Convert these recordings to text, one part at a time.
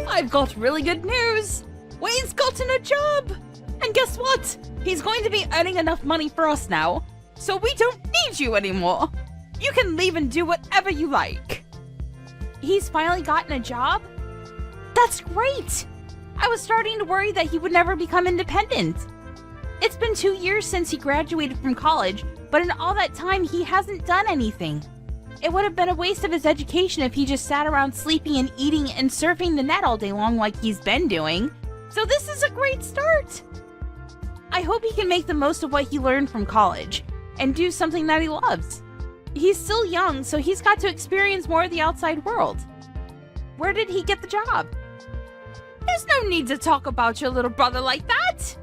I've got really good news! Wayne's gotten a job! And guess what? He's going to be earning enough money for us now, so we don't need you anymore! You can leave and do whatever you like! He's finally gotten a job? That's great! I was starting to worry that he would never become independent. It's been 2 years since he graduated from college, but in all that time he hasn't done anything. It would have been a waste of his education if he just sat around sleeping and eating and surfing the net all day long like he's been doing. So this is a great start! I hope he can make the most of what he learned from college and do something that he loves. He's still young, so he's got to experience more of the outside world. Where did he get the job? There's no need to talk about your little brother like that!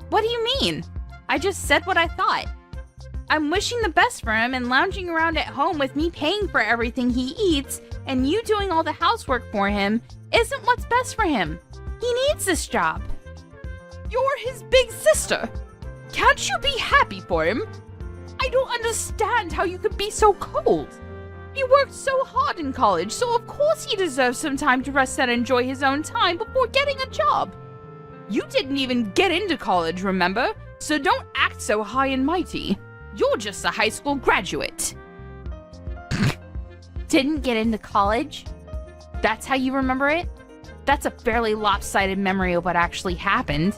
What do you mean? I just said what I thought. I'm wishing the best for him, and lounging around at home with me paying for everything he eats and you doing all the housework for him isn't what's best for him. He needs this job. You're his big sister. Can't you be happy for him? I don't understand how you could be so cold. He worked so hard in college, so of course he deserves some time to rest and enjoy his own time before getting a job. You didn't even get into college, remember? So don't act so high and mighty. You're just a high school graduate. Didn't get into college? That's how you remember it? That's a fairly lopsided memory of what actually happened.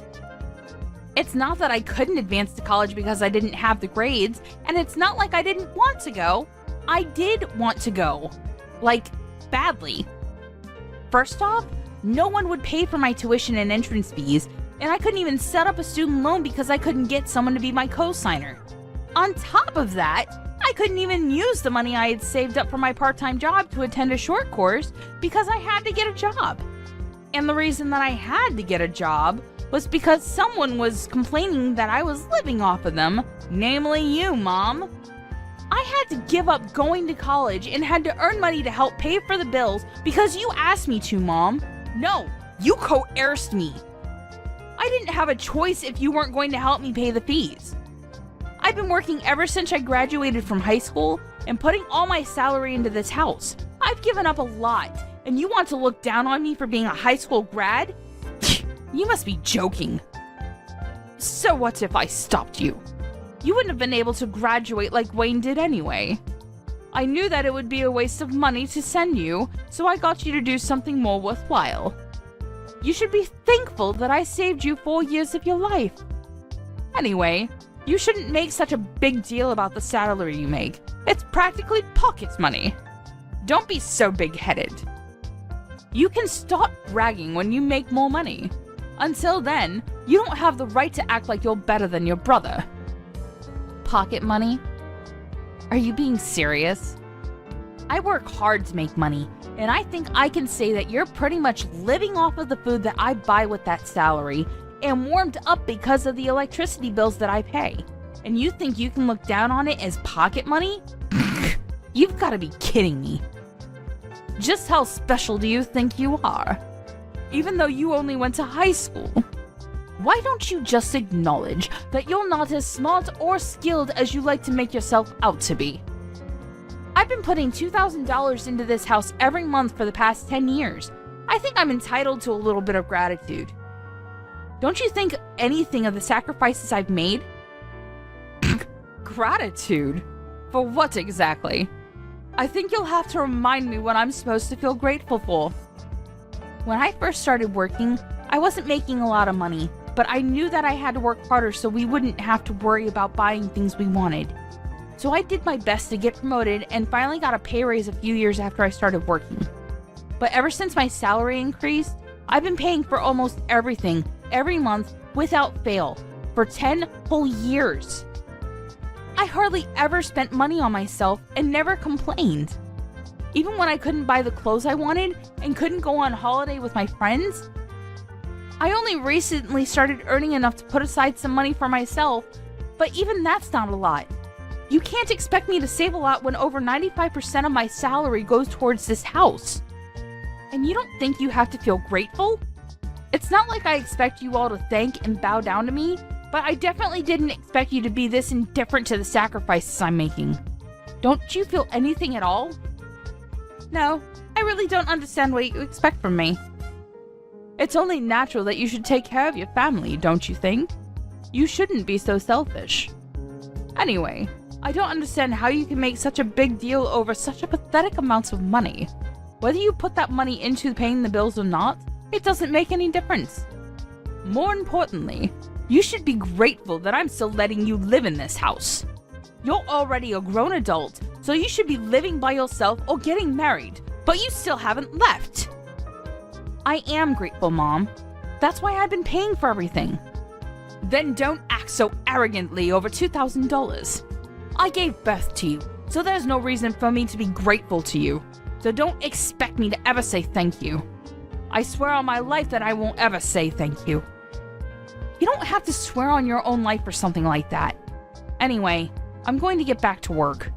It's not that I couldn't advance to college because I didn't have the grades, and it's not like I didn't want to go. I did want to go. Like, badly. First off, no one would pay for my tuition and entrance fees, and I couldn't even set up a student loan because I couldn't get someone to be my co-signer. On top of that, I couldn't even use the money I had saved up for my part-time job to attend a short course because I had to get a job. And the reason that I had to get a job was because someone was complaining that I was living off of them, namely you, Mom. I had to give up going to college and had to earn money to help pay for the bills because you asked me to, Mom. No, you coerced me. I didn't have a choice if you weren't going to help me pay the fees. I've been working ever since I graduated from high school and putting all my salary into this house. I've given up a lot, and you want to look down on me for being a high school grad? You must be joking. So what if I stopped you? You wouldn't have been able to graduate like Wayne did anyway. I knew that it would be a waste of money to send you, so I got you to do something more worthwhile. You should be thankful that I saved you 4 years of your life. Anyway, you shouldn't make such a big deal about the salary you make. It's practically pocket money. Don't be so big-headed. You can stop bragging when you make more money. Until then, you don't have the right to act like you're better than your brother. Pocket money? Are you being serious? I work hard to make money, and I think I can say that you're pretty much living off of the food that I buy with that salary and warmed up because of the electricity bills that I pay. And you think you can look down on it as pocket money? You've got to be kidding me. Just how special do you think you are? Even though you only went to high school. Why don't you just acknowledge that you're not as smart or skilled as you like to make yourself out to be? I've been putting $2,000 into this house every month for the past 10 years. I think I'm entitled to a little bit of gratitude. Don't you think anything of the sacrifices I've made? Gratitude? For what exactly? I think you'll have to remind me what I'm supposed to feel grateful for. When I first started working, I wasn't making a lot of money, but I knew that I had to work harder so we wouldn't have to worry about buying things we wanted. So I did my best to get promoted and finally got a pay raise a few years after I started working. But ever since my salary increased, I've been paying for almost everything every month without fail for 10 whole years. I hardly ever spent money on myself and never complained. Even when I couldn't buy the clothes I wanted and couldn't go on holiday with my friends. I only recently started earning enough to put aside some money for myself, but even that's not a lot. You can't expect me to save a lot when over 95% of my salary goes towards this house. And you don't think you have to feel grateful? It's not like I expect you all to thank and bow down to me, but I definitely didn't expect you to be this indifferent to the sacrifices I'm making. Don't you feel anything at all? No, I really don't understand what you expect from me. It's only natural that you should take care of your family, don't you think? You shouldn't be so selfish. Anyway, I don't understand how you can make such a big deal over such a pathetic amount of money. Whether you put that money into paying the bills or not, it doesn't make any difference. More importantly, you should be grateful that I'm still letting you live in this house. You're already a grown adult, so you should be living by yourself or getting married, but you still haven't left. I am grateful, Mom. That's why I've been paying for everything. Then don't act so arrogantly over $2,000. I gave birth to you, so there's no reason for me to be grateful to you. So don't expect me to ever say thank you. I swear on my life that I won't ever say thank you. You don't have to swear on your own life or something like that. Anyway, I'm going to get back to work.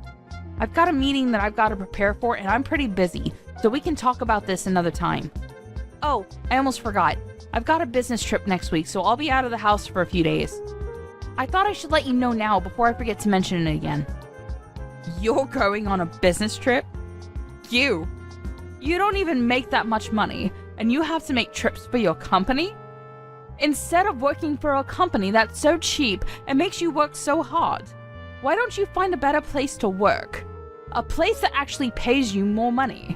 I've got a meeting that I've got to prepare for and I'm pretty busy, so we can talk about this another time. Oh, I almost forgot. I've got a business trip next week, so I'll be out of the house for a few days. I thought I should let you know now before I forget to mention it again. You're going on a business trip? You don't even make that much money, and you have to make trips for your company? Instead of working for a company that's so cheap and makes you work so hard, why don't you find a better place to work? A place that actually pays you more money.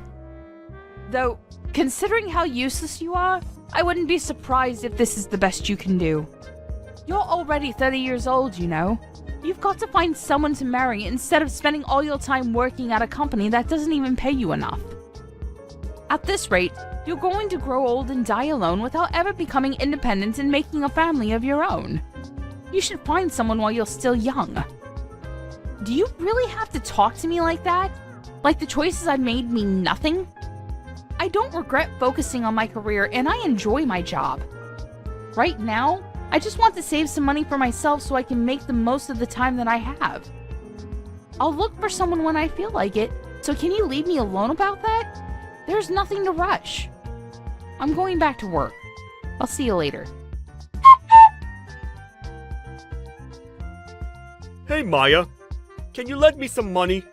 Though, considering how useless you are, I wouldn't be surprised if this is the best you can do. You're already 30 years old, you know. You've got to find someone to marry instead of spending all your time working at a company that doesn't even pay you enough. At this rate, you're going to grow old and die alone without ever becoming independent and making a family of your own. You should find someone while you're still young. Do you really have to talk to me like that? Like the choices I've made mean nothing? I don't regret focusing on my career and I enjoy my job. Right now, I just want to save some money for myself so I can make the most of the time that I have. I'll look for someone when I feel like it, so can you leave me alone about that? There's nothing to rush. I'm going back to work. I'll see you later. Hey Maya, can you lend me some money?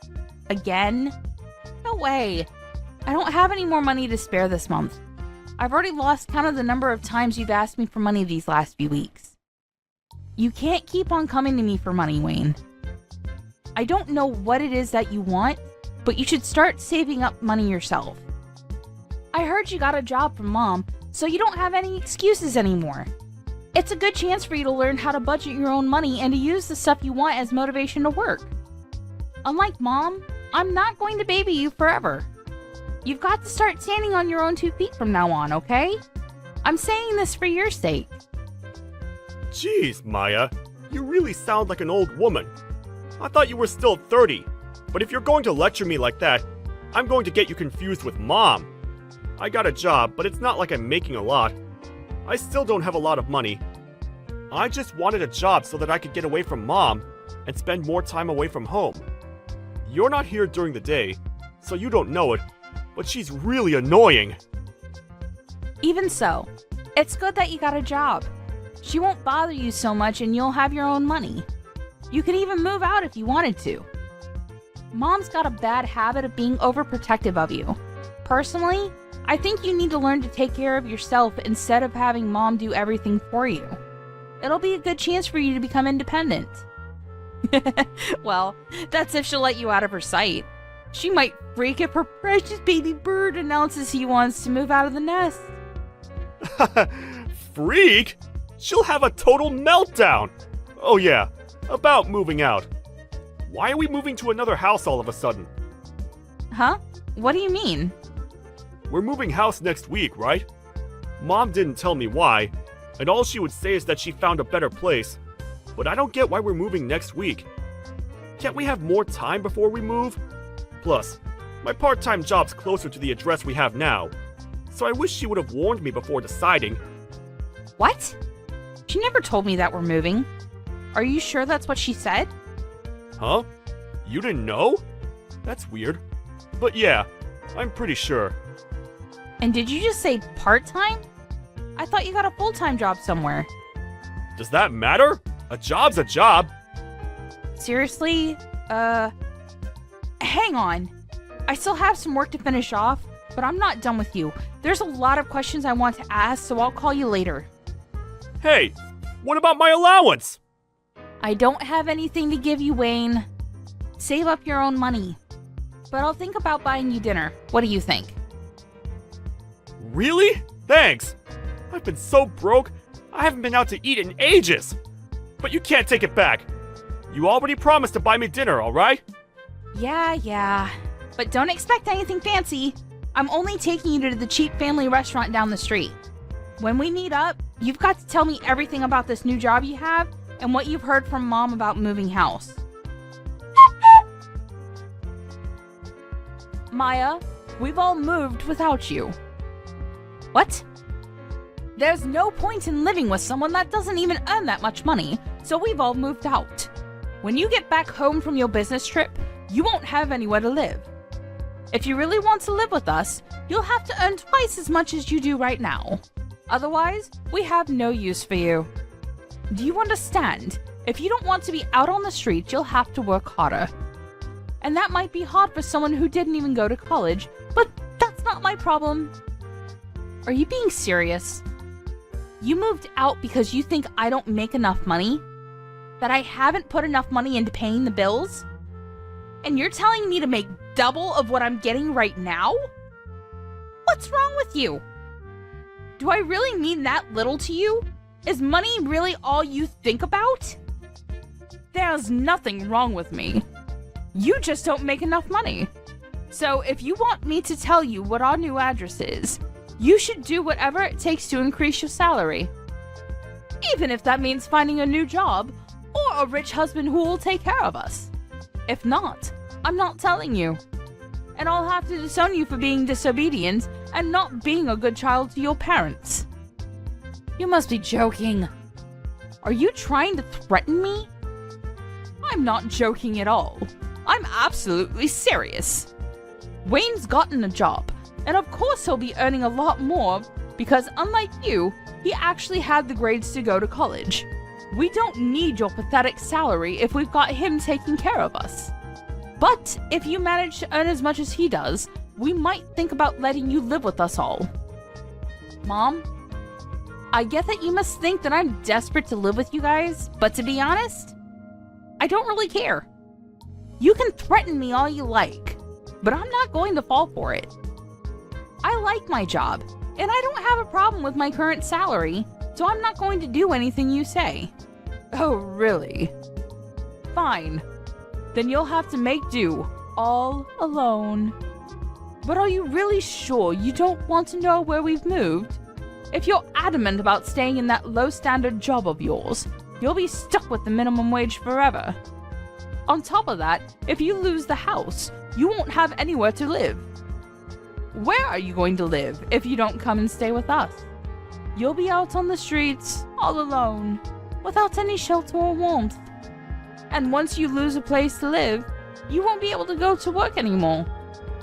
Again? No way. I don't have any more money to spare this month. I've already lost count of the number of times you've asked me for money these last few weeks. You can't keep on coming to me for money, Wayne. I don't know what it is that you want, but you should start saving up money yourself. I heard you got a job from Mom, so you don't have any excuses anymore. It's a good chance for you to learn how to budget your own money and to use the stuff you want as motivation to work. Unlike Mom, I'm not going to baby you forever. You've got to start standing on your own 2 feet from now on, okay? I'm saying this for your sake. Jeez, Maya, you really sound like an old woman. I thought you were still 30, but if you're going to lecture me like that, I'm going to get you confused with Mom. I got a job, but it's not like I'm making a lot. I still don't have a lot of money. I just wanted a job so that I could get away from Mom and spend more time away from home. You're not here during the day, so you don't know it, but she's really annoying. Even so, it's good that you got a job. She won't bother you so much and you'll have your own money. You can even move out if you wanted to. Mom's got a bad habit of being overprotective of you. Personally, I think you need to learn to take care of yourself instead of having Mom do everything for you. It'll be a good chance for you to become independent. Well, that's if she'll let you out of her sight. She might freak if her precious baby bird announces he wants to move out of the nest. Freak? She'll have a total meltdown. Oh yeah, about moving out. Why are we moving to another house all of a sudden? Huh? What do you mean? We're moving house next week, right? Mom didn't tell me why, and all she would say is that she found a better place. But I don't get why we're moving next week. Can't we have more time before we move? Plus, my part-time job's closer to the address we have now, so I wish she would have warned me before deciding. What? She never told me that we're moving. Are you sure that's what she said? Huh? You didn't know? That's weird. But yeah, I'm pretty sure. And did you just say part-time? I thought you got a full-time job somewhere. Does that matter? A job's a job. Seriously? Hang on. I still have some work to finish off, But I'm not done with you. There's a lot of questions I want to ask, so I'll call you later. Hey, what about my allowance? I don't have anything to give you, Wayne. Save up your own money. But I'll think about buying you dinner. What do you think? Really? Thanks. I've been so broke, I haven't been out to eat in ages. But you can't take it back. You already promised to buy me dinner, alright? Yeah. But don't expect anything fancy. I'm only taking you to the cheap family restaurant down the street. When we meet up, you've got to tell me everything about this new job you have and what you've heard from Mom about moving house. Maya, we've all moved without you. What? There's no point in living with someone that doesn't even earn that much money, so we've all moved out. When you get back home from your business trip, you won't have anywhere to live. If you really want to live with us, you'll have to earn twice as much as you do right now. Otherwise, we have no use for you. Do you understand? If you don't want to be out on the street, you'll have to work harder. And that might be hard for someone who didn't even go to college, but that's not my problem. Are you being serious? You moved out because you think I don't make enough money? That I haven't put enough money into paying the bills? And you're telling me to make double of what I'm getting right now? What's wrong with you? Do I really mean that little to you? Is money really all you think about? There's nothing wrong with me. You just don't make enough money. So if you want me to tell you what our new address is, you should do whatever it takes to increase your salary. Even if that means finding a new job or a rich husband who will take care of us. If not, I'm not telling you. And I'll have to disown you for being disobedient and not being a good child to your parents. You must be joking. Are you trying to threaten me? I'm not joking at all. I'm absolutely serious. Wayne's gotten a job, and of course he'll be earning a lot more because unlike you, he actually had the grades to go to college. We don't need your pathetic salary if we've got him taking care of us. But if you manage to earn as much as he does, we might think about letting you live with us all. Mom, I get that you must think that I'm desperate to live with you guys, but to be honest, I don't really care. You can threaten me all you like, but I'm not going to fall for it. I like my job, and I don't have a problem with my current salary, so I'm not going to do anything you say. Oh, really? Fine. Then you'll have to make do, all alone. But are you really sure you don't want to know where we've moved? If you're adamant about staying in that low-standard job of yours, you'll be stuck with the minimum wage forever. On top of that, if you lose the house, you won't have anywhere to live. Where are you going to live if you don't come and stay with us? You'll be out on the streets, all alone, without any shelter or warmth. And once you lose a place to live, you won't be able to go to work anymore.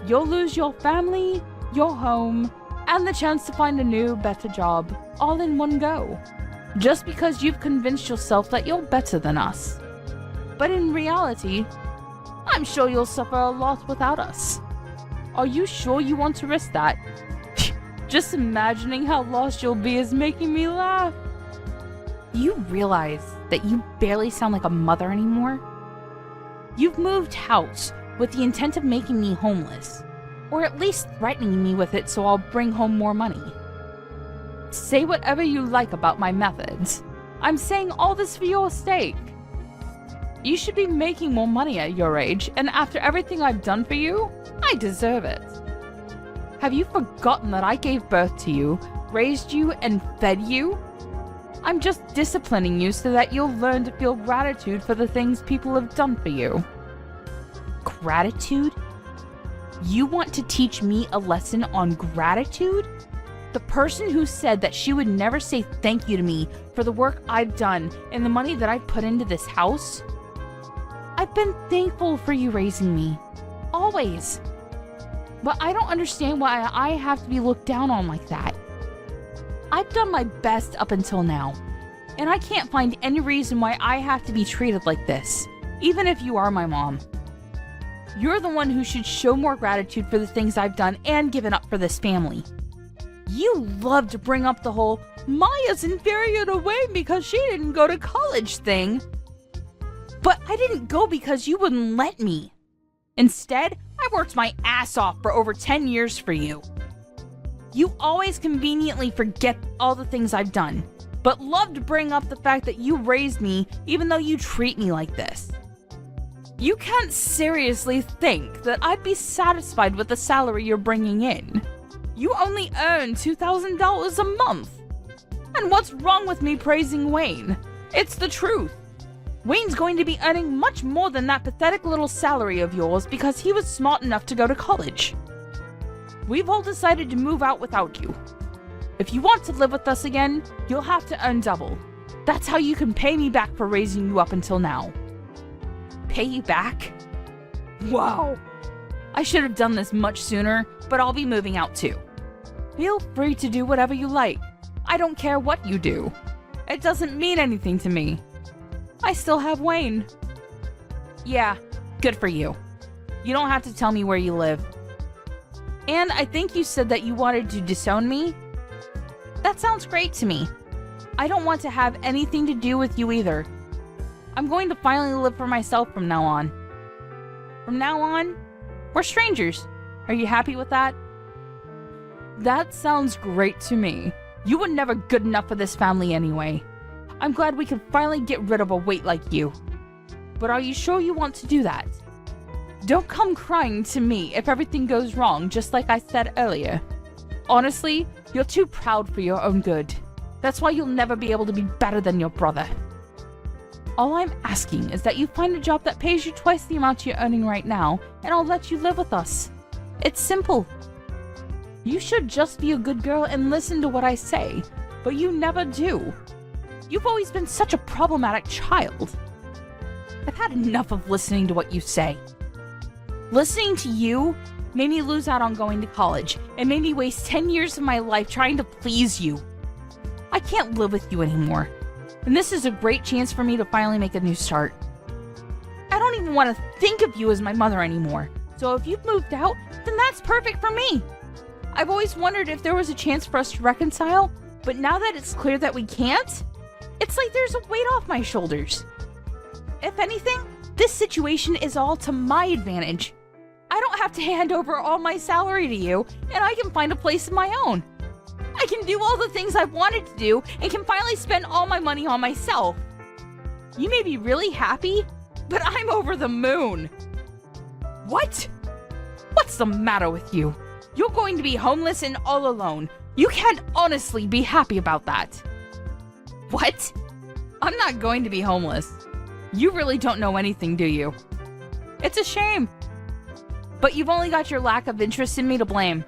You'll lose your family, your home, and the chance to find a new, better job, all in one go. Just because you've convinced yourself that you're better than us. But in reality, I'm sure you'll suffer a lot without us. Are you sure you want to risk that? Just imagining how lost you'll be is making me laugh. Do you realize that you barely sound like a mother anymore? You've moved house with the intent of making me homeless, or at least threatening me with it so I'll bring home more money. Say whatever you like about my methods. I'm saying all this for your sake. You should be making more money at your age, and after everything I've done for you, I deserve it. Have you forgotten that I gave birth to you, raised you, and fed you? I'm just disciplining you so that you'll learn to feel gratitude for the things people have done for you. Gratitude? You want to teach me a lesson on gratitude? The person who said that she would never say thank you to me for the work I've done and the money that I've put into this house? I've been thankful for you raising me. Always. But I don't understand why I have to be looked down on like that. I've done my best up until now, and I can't find any reason why I have to be treated like this, even if you are my mom. You're the one who should show more gratitude for the things I've done and given up for this family. You love to bring up the whole Maya's inferior to Wayne because she didn't go to college thing. But I didn't go because you wouldn't let me. Instead, I worked my ass off for over 10 years for you. You always conveniently forget all the things I've done, but love to bring up the fact that you raised me even though you treat me like this. You can't seriously think that I'd be satisfied with the salary you're bringing in. You only earn $2,000 a month. And what's wrong with me praising Wayne? It's the truth. Wayne's going to be earning much more than that pathetic little salary of yours because he was smart enough to go to college. We've all decided to move out without you. If you want to live with us again, you'll have to earn double. That's how you can pay me back for raising you up until now. Pay you back? Wow. I should have done this much sooner, but I'll be moving out too. Feel free to do whatever you like. I don't care what you do. It doesn't mean anything to me. I still have Wayne. Yeah, good for you. You don't have to tell me where you live. And I think you said that you wanted to disown me? That sounds great to me. I don't want to have anything to do with you either. I'm going to finally live for myself from now on. From now on, we're strangers. Are you happy with that? That sounds great to me. You were never good enough for this family anyway. I'm glad we can finally get rid of a weight like you. But are you sure you want to do that? Don't come crying to me if everything goes wrong, just like I said earlier. Honestly, you're too proud for your own good. That's why you'll never be able to be better than your brother. All I'm asking is that you find a job that pays you twice the amount you're earning right now, and I'll let you live with us. It's simple. You should just be a good girl and listen to what I say, but you never do. You've always been such a problematic child. I've had enough of listening to what you say. Listening to you made me lose out on going to college and made me waste 10 years of my life trying to please you. I can't live with you anymore, and this is a great chance for me to finally make a new start. I don't even want to think of you as my mother anymore, so if you've moved out, then that's perfect for me. I've always wondered if there was a chance for us to reconcile, but now that it's clear that we can't, it's like there's a weight off my shoulders. If anything, this situation is all to my advantage. I don't have to hand over all my salary to you, and I can find a place of my own. I can do all the things I've wanted to do and can finally spend all my money on myself. You may be really happy, but I'm over the moon. What? What's the matter with you? You're going to be homeless and all alone. You can't honestly be happy about that. What? I'm not going to be homeless. You really don't know anything, do you? It's a shame. But you've only got your lack of interest in me to blame.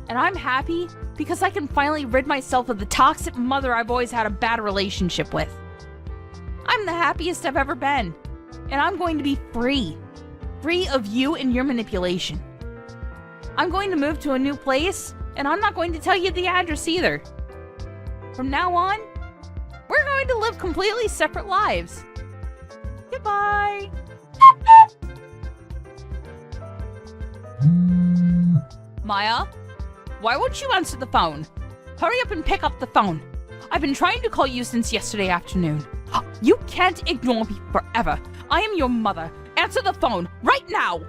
And I'm happy because I can finally rid myself of the toxic mother I've always had a bad relationship with. I'm the happiest I've ever been. And I'm going to be free. Free of you and your manipulation. I'm going to move to a new place, and I'm not going to tell you the address either. From now on, we're going to live completely separate lives. Goodbye. Maya, why won't you answer the phone? Hurry up and pick up the phone. I've been trying to call you since yesterday afternoon. You can't ignore me forever. I am your mother. Answer the phone right now.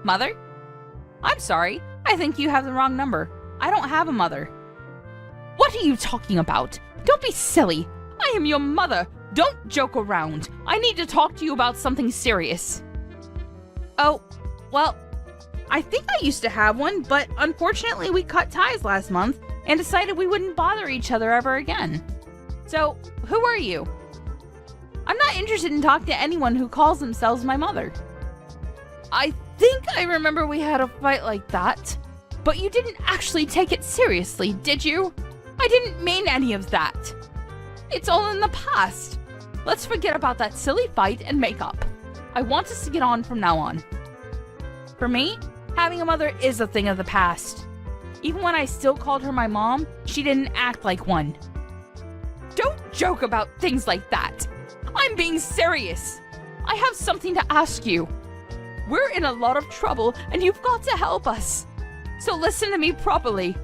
Mother? I'm sorry. I think you have the wrong number. I don't have a mother. What are you talking about? Don't be silly. I am your mother. Don't joke around. I need to talk to you about something serious. Oh, well, I think I used to have one, but unfortunately we cut ties last month and decided we wouldn't bother each other ever again. So, who are you? I'm not interested in talking to anyone who calls themselves my mother. I think I remember we had a fight like that, but you didn't actually take it seriously, did you? I didn't mean any of that. It's all in the past. Let's forget about that silly fight and make up. I want us to get on from now on. For me, having a mother is a thing of the past. Even when I still called her my mom, she didn't act like one. Don't joke about things like that. I'm being serious. I have something to ask you. We're in a lot of trouble, and you've got to help us. So listen to me properly.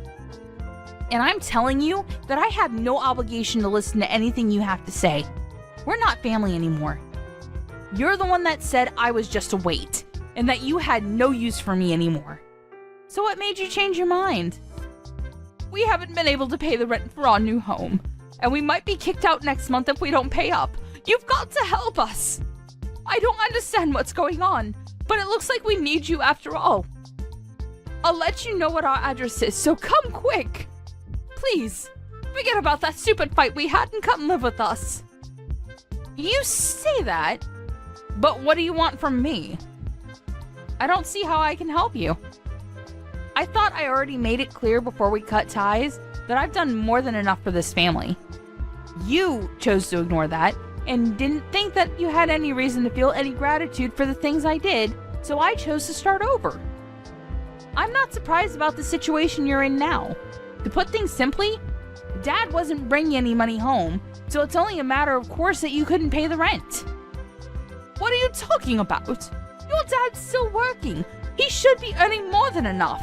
And I'm telling you that I have no obligation to listen to anything you have to say. We're not family anymore. You're the one that said I was just a weight, and that you had no use for me anymore. So what made you change your mind? We haven't been able to pay the rent for our new home, and we might be kicked out next month if we don't pay up. You've got to help us. I don't understand what's going on, but it looks like we need you after all. I'll let you know what our address is, so come quick. Please, forget about that stupid fight we had and come live with us. You say that, but what do you want from me? I don't see how I can help you. I thought I already made it clear before we cut ties that I've done more than enough for this family. You chose to ignore that and didn't think that you had any reason to feel any gratitude for the things I did, so I chose to start over. I'm not surprised about the situation you're in now. To put things simply, Dad wasn't bringing any money home, so it's only a matter of course that you couldn't pay the rent. What are you talking about? Your dad's still working. He should be earning more than enough.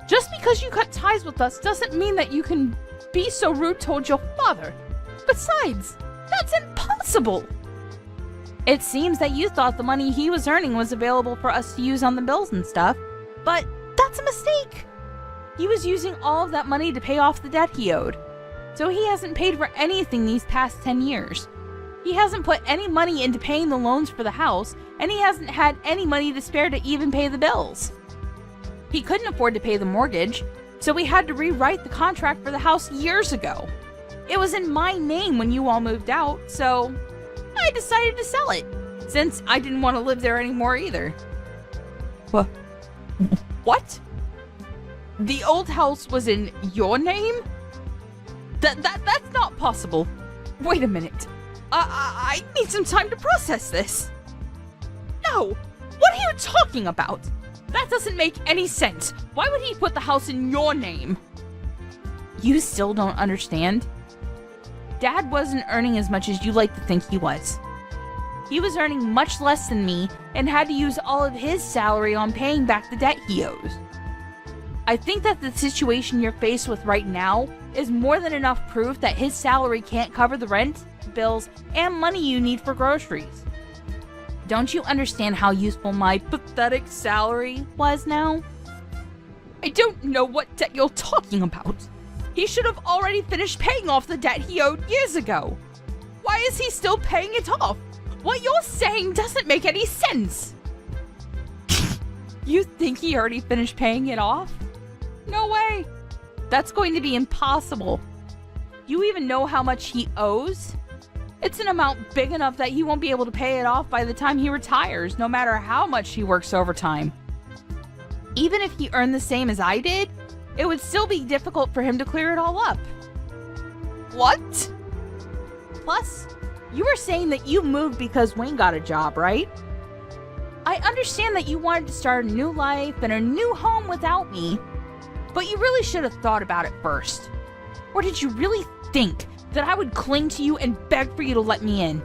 Just because you cut ties with us doesn't mean that you can be so rude towards your father. Besides, that's impossible. It seems that you thought the money he was earning was available for us to use on the bills and stuff, but that's a mistake. He was using all of that money to pay off the debt he owed, so he hasn't paid for anything these past 10 years. He hasn't put any money into paying the loans for the house, and he hasn't had any money to spare to even pay the bills. He couldn't afford to pay the mortgage, so we had to rewrite the contract for the house years ago. It was in my name when you all moved out, so I decided to sell it, since I didn't want to live there anymore either. What? The old house was in your name? That's not possible. Wait a minute. I need some time to process this. No! What are you talking about? That doesn't make any sense. Why would he put the house in your name? You still don't understand? Dad wasn't earning as much as you like to think he was. He was earning much less than me and had to use all of his salary on paying back the debt he owes. I think that the situation you're faced with right now is more than enough proof that his salary can't cover the rent, bills, and money you need for groceries. Don't you understand how useful my pathetic salary was now? I don't know what debt you're talking about. He should have already finished paying off the debt he owed years ago. Why is he still paying it off? What you're saying doesn't make any sense. You think he already finished paying it off? No way. That's going to be impossible. You even know how much he owes? It's an amount big enough that he won't be able to pay it off by the time he retires, no matter how much he works overtime. Even if he earned the same as I did, it would still be difficult for him to clear it all up. What? Plus, you were saying that you moved because Wayne got a job, right? I understand that you wanted to start a new life and a new home without me, but you really should have thought about it first. Or did you really think that I would cling to you and beg for you to let me in?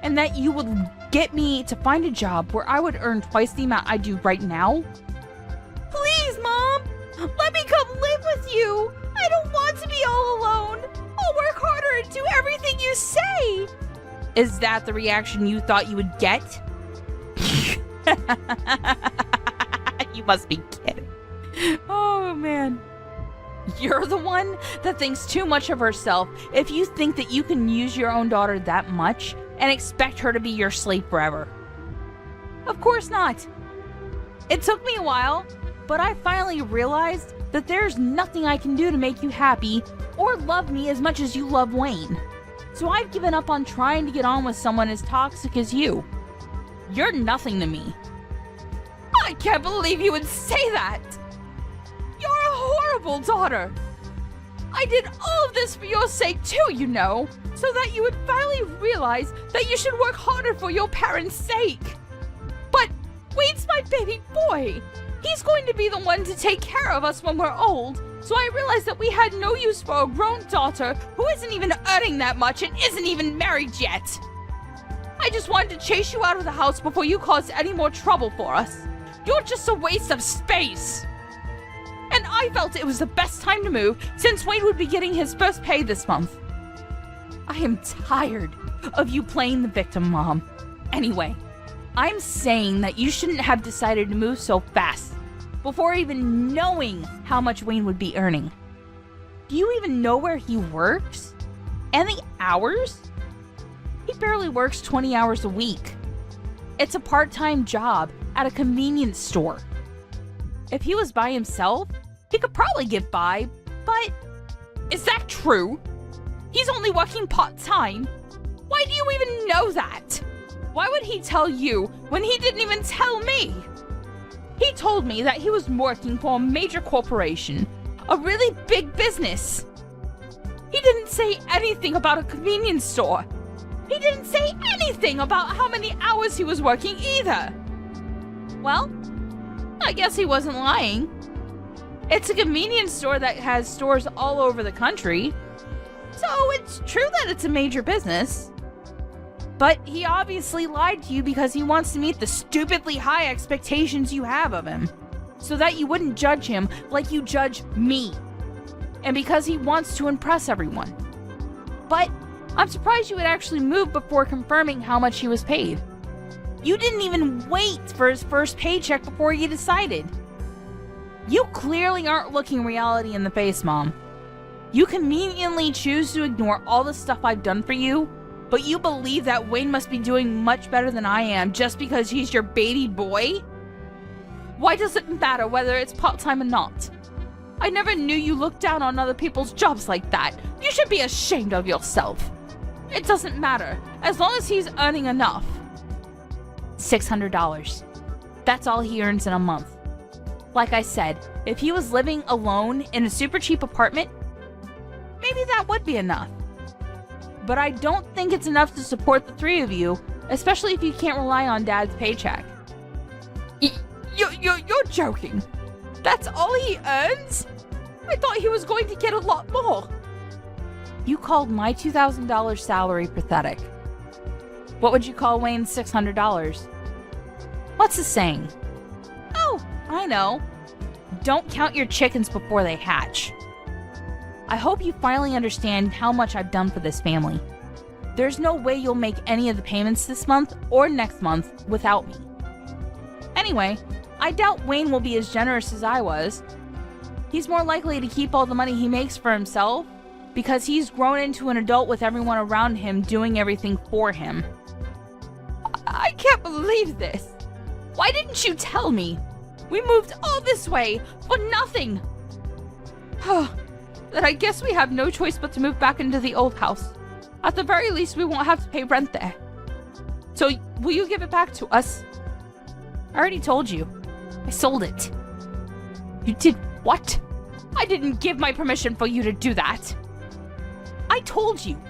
And that you would get me to find a job where I would earn twice the amount I do right now? Please, Mom! Let me come live with you! I don't want to be all alone! I'll work harder and do everything you say! Is that the reaction you thought you would get? You must be kidding. Oh, man. You're the one that thinks too much of herself if you think that you can use your own daughter that much and expect her to be your slave forever. Of course not. It took me a while, but I finally realized that there's nothing I can do to make you happy or love me as much as you love Wayne. So I've given up on trying to get on with someone as toxic as you. You're nothing to me. I can't believe you would say that! You're a horrible daughter! I did all of this for your sake too, you know, so that you would finally realize that you should work harder for your parents' sake. But Wayne's my baby boy! He's going to be the one to take care of us when we're old, so I realized that we had no use for a grown daughter who isn't even earning that much and isn't even married yet. I just wanted to chase you out of the house before you caused any more trouble for us. You're just a waste of space. And I felt it was the best time to move since Wayne would be getting his first pay this month. I am tired of you playing the victim, Mom. Anyway, I'm saying that you shouldn't have decided to move so fast before even knowing how much Wayne would be earning. Do you even know where he works? And the hours? He barely works 20 hours a week. It's a part-time job at a convenience store. If he was by himself, he could probably get by, but is that true? He's only working part-time. Why do you even know that? Why would he tell you when he didn't even tell me? He told me that he was working for a major corporation, a really big business. He didn't say anything about a convenience store. He didn't say anything about how many hours he was working either. Well, I guess he wasn't lying. It's a convenience store that has stores all over the country, so it's true that it's a major business. But he obviously lied to you because he wants to meet the stupidly high expectations you have of him, so that you wouldn't judge him like you judge me, and because he wants to impress everyone. But I'm surprised you would actually move before confirming how much he was paid. You didn't even wait for his first paycheck before you decided. You clearly aren't looking reality in the face, Mom. You conveniently choose to ignore all the stuff I've done for you, but you believe that Wayne must be doing much better than I am just because he's your baby boy? Why does it matter whether it's part-time or not? I never knew you looked down on other people's jobs like that. You should be ashamed of yourself. It doesn't matter, as long as he's earning enough. $600. That's all he earns in a month. Like I said, if he was living alone in a super cheap apartment, maybe that would be enough. But I don't think it's enough to support the three of you, especially if you can't rely on Dad's paycheck. You're joking. That's all he earns? I thought he was going to get a lot more. You called my $2,000 salary pathetic. What would you call Wayne's $600? What's the saying? Oh, I know. Don't count your chickens before they hatch. I hope you finally understand how much I've done for this family. There's no way you'll make any of the payments this month or next month without me. Anyway, I doubt Wayne will be as generous as I was. He's more likely to keep all the money he makes for himself because he's grown into an adult with everyone around him doing everything for him. I can't believe this. Why didn't you tell me? We moved all this way for nothing. Then I guess we have no choice but to move back into the old house. At the very least, we won't have to pay rent there. So, will you give it back to us? I already told you. I sold it. You did what? I didn't give my permission for you to do that. I told you.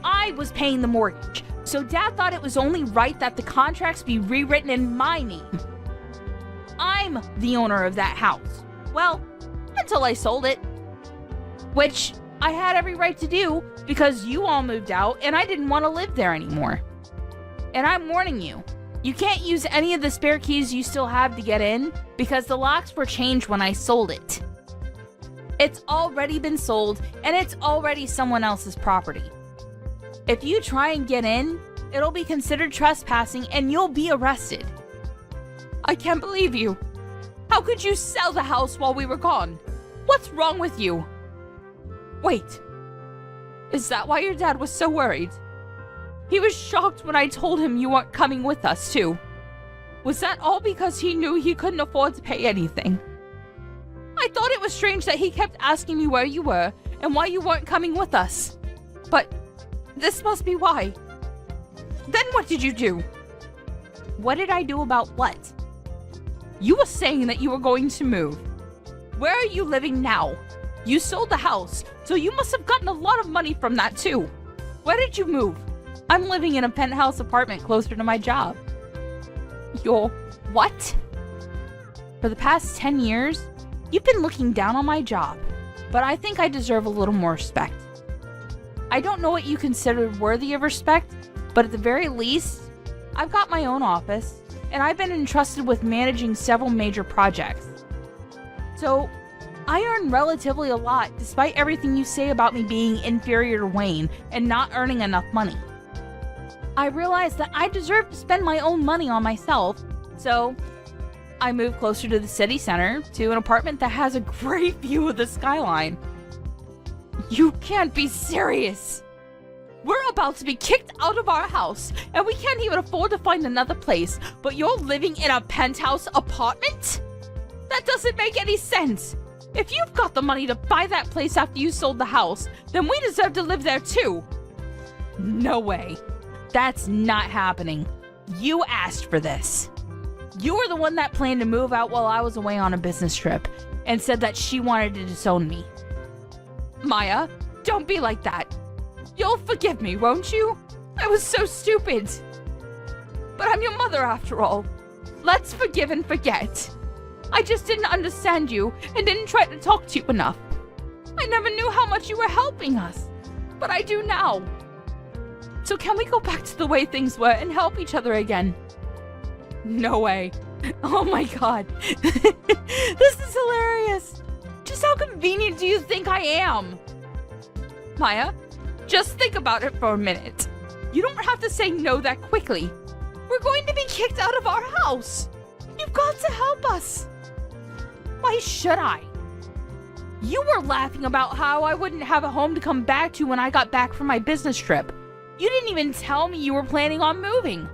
I was paying the mortgage, so Dad thought it was only right that the contracts be rewritten in my name. I'm the owner of that house. Well, until I sold it. Which I had every right to do because you all moved out and I didn't want to live there anymore. And I'm warning you, you can't use any of the spare keys you still have to get in because the locks were changed when I sold it. It's already been sold and it's already someone else's property. If you try and get in, it'll be considered trespassing and you'll be arrested. I can't believe you. How could you sell the house while we were gone? What's wrong with you? Wait, is that why your dad was so worried? He was shocked when I told him you weren't coming with us, too. Was that all because he knew he couldn't afford to pay anything? I thought it was strange that he kept asking me where you were and why you weren't coming with us. But this must be why. Then what did you do? What did I do about what? You were saying that you were going to move. Where are you living now? You sold the house, so you must have gotten a lot of money from that too. Where did you move? I'm living in a penthouse apartment closer to my job. You're what? For the past 10 years, you've been looking down on my job, but I think I deserve a little more respect. I don't know what you considered worthy of respect, but at the very least, I've got my own office, and I've been entrusted with managing several major projects. So, I earn relatively a lot despite everything you say about me being inferior to Wayne and not earning enough money. I realize that I deserve to spend my own money on myself, so I moved closer to the city center to an apartment that has a great view of the skyline. You can't be serious! We're about to be kicked out of our house, and we can't even afford to find another place, but you're living in a penthouse apartment? That doesn't make any sense! If you've got the money to buy that place after you sold the house, then we deserve to live there too! No way. That's not happening. You asked for this. You were the one that planned to move out while I was away on a business trip, and said that she wanted to disown me. Maya, don't be like that. You'll forgive me, won't you? I was so stupid. But I'm your mother after all. Let's forgive and forget. I just didn't understand you and didn't try to talk to you enough. I never knew how much you were helping us, but I do now. So can we go back to the way things were and help each other again? No way. Oh my god. This is hilarious. Just how convenient do you think I am? Maya, just think about it for a minute. You don't have to say no that quickly. We're going to be kicked out of our house. You've got to help us. Why should I? You were laughing about how I wouldn't have a home to come back to when I got back from my business trip. You didn't even tell me you were planning on moving.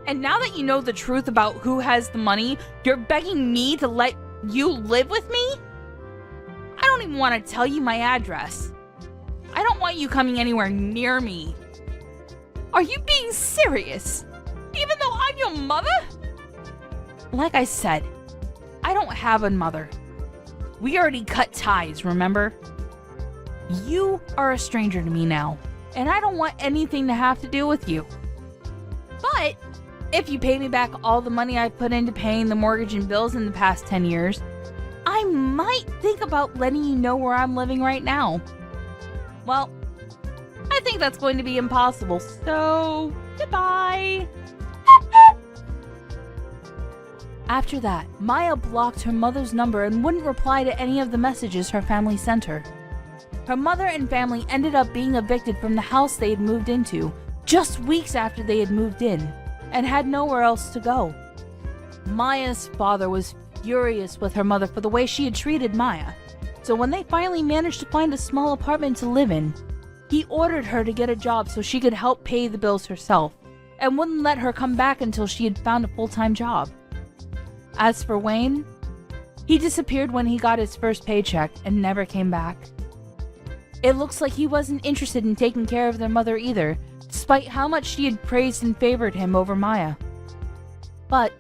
And now that you know the truth about who has the money, you're begging me to let you live with me? I don't even want to tell you my address. I don't want you coming anywhere near me. Are you being serious? Even though I'm your mother? Like I said, I don't have a mother. We already cut ties, remember? You are a stranger to me now, and I don't want anything to have to do with you. But if you pay me back all the money I've put into paying the mortgage and bills in the past 10 years, I might think about letting you know where I'm living right now. Well, I think that's going to be impossible, so goodbye. After that, Maya blocked her mother's number and wouldn't reply to any of the messages her family sent her. Her mother and family ended up being evicted from the house they had moved into just weeks after they had moved in, and had nowhere else to go. Maya's father was furious with her mother for the way she had treated Maya, so when they finally managed to find a small apartment to live in, he ordered her to get a job so she could help pay the bills herself, and wouldn't let her come back until she had found a full-time job. As for Wayne, he disappeared when he got his first paycheck and never came back. It looks like he wasn't interested in taking care of their mother either, despite how much she had praised and favored him over Maya. But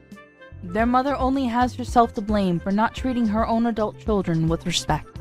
their mother only has herself to blame for not treating her own adult children with respect.